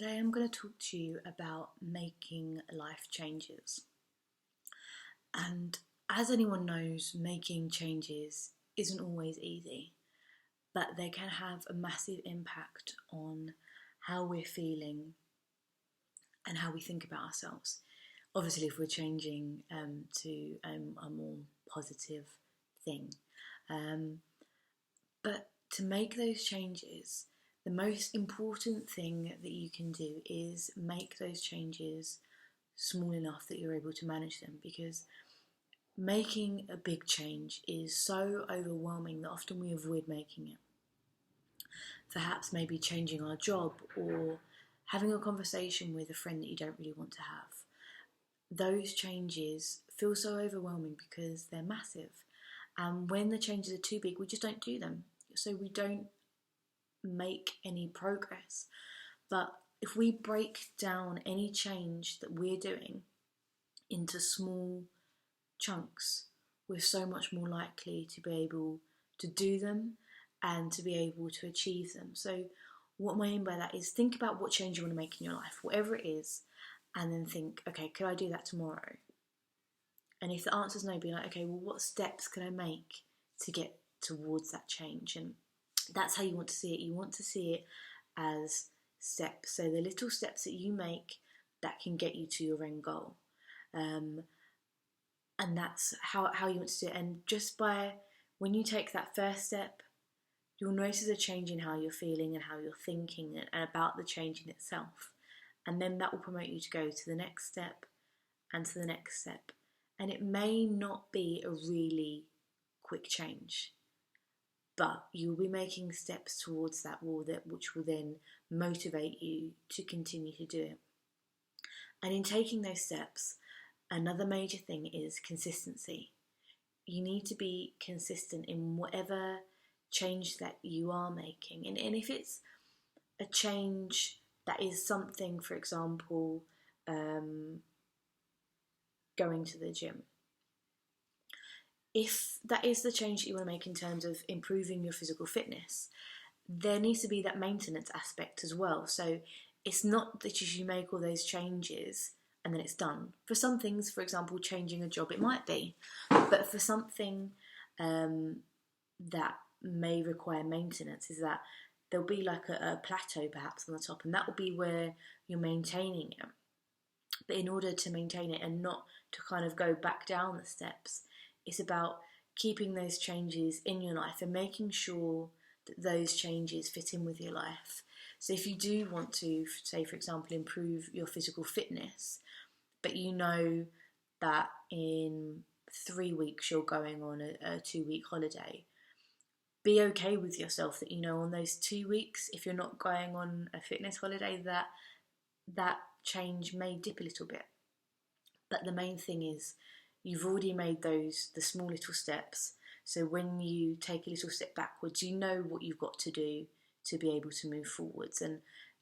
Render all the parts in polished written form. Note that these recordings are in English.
Today I'm going to talk to you about making life changes. And as anyone knows, making changes isn't always easy, but they can have a massive impact on how we're feeling and how we think about ourselves. Obviously, if we're changing to a more positive thing. But to make those changes, the most important thing that you can do is make those changes small enough that you're able to manage them, because making a big change is so overwhelming that often we avoid making it. Perhaps maybe changing our job or having a conversation with a friend that you don't really want to have. Those changes feel so overwhelming because they're massive. And when the changes are too big, we just don't do them. So we don't make any progress. But if we break down any change that we're doing into small chunks, we're so much more likely to be able to do them and to be able to achieve them. So what I mean by that is think about what change you want to make in your life, whatever it is, and then think, okay, could I do that tomorrow? And if the answer is no, be like, okay, well, what steps can I make to get towards that change? And that's how you want to see it. You want to see it as steps. So the little steps that you make that can get you to your end goal. And that's how you want to do it. And just by, when you take that first step, you'll notice a change in how you're feeling and how you're thinking and about the change in itself. And then that will promote you to go to the next step and to the next step. And it may not be a really quick change, but you'll be making steps towards that which will then motivate you to continue to do it. And in taking those steps, another major thing is consistency. You need to be consistent in whatever change that you are making. And if it's a change that is something, for example, going to the gym. If that is the change that you want to make in terms of improving your physical fitness, there needs to be that maintenance aspect as well. So it's not that you make all those changes and then it's done. For some things, for example, changing a job, it might be. But for something that may require maintenance, is that there'll be like a plateau perhaps on the top, and that will be where you're maintaining it. But in order to maintain it and not to kind of go back down the steps, it's about keeping those changes in your life and making sure that those changes fit in with your life. So if you do want to, say for example, improve your physical fitness, but you know that in 3 weeks you're going on a 2-week holiday, be okay with yourself that, you know, on those 2 weeks, if you're not going on a fitness holiday, that change may dip a little bit. But the main thing is you've already made the small little steps. So when you take a little step backwards, you know what you've got to do to be able to move forwards. And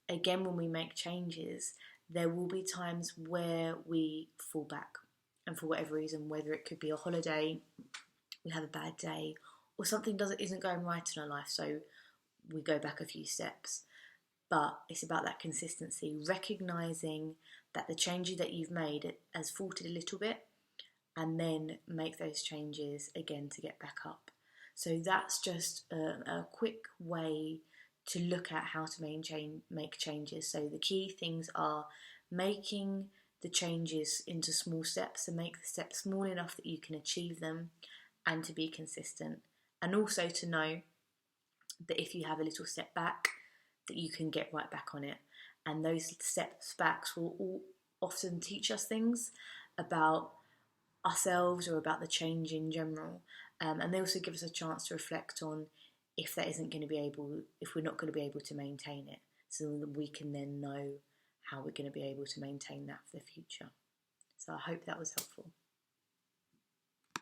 again, when we make changes, there will be times where we fall back. And for whatever reason, whether it could be a holiday, we have a bad day, or something isn't going right in our life, so we go back a few steps. But it's about that consistency, recognising that the changes that you've made has faltered a little bit, and then make those changes again to get back up. So that's just a quick way to look at how to make changes. So the key things are making the changes into small steps and make the steps small enough that you can achieve them, and to be consistent. And also to know that if you have a little step back, that you can get right back on it. And those steps backs will all often teach us things about ourselves or about the change in general. And they also give us a chance to reflect on if we're not going to be able to maintain it, so that we can then know how we're going to be able to maintain that for the future. So I hope that was helpful.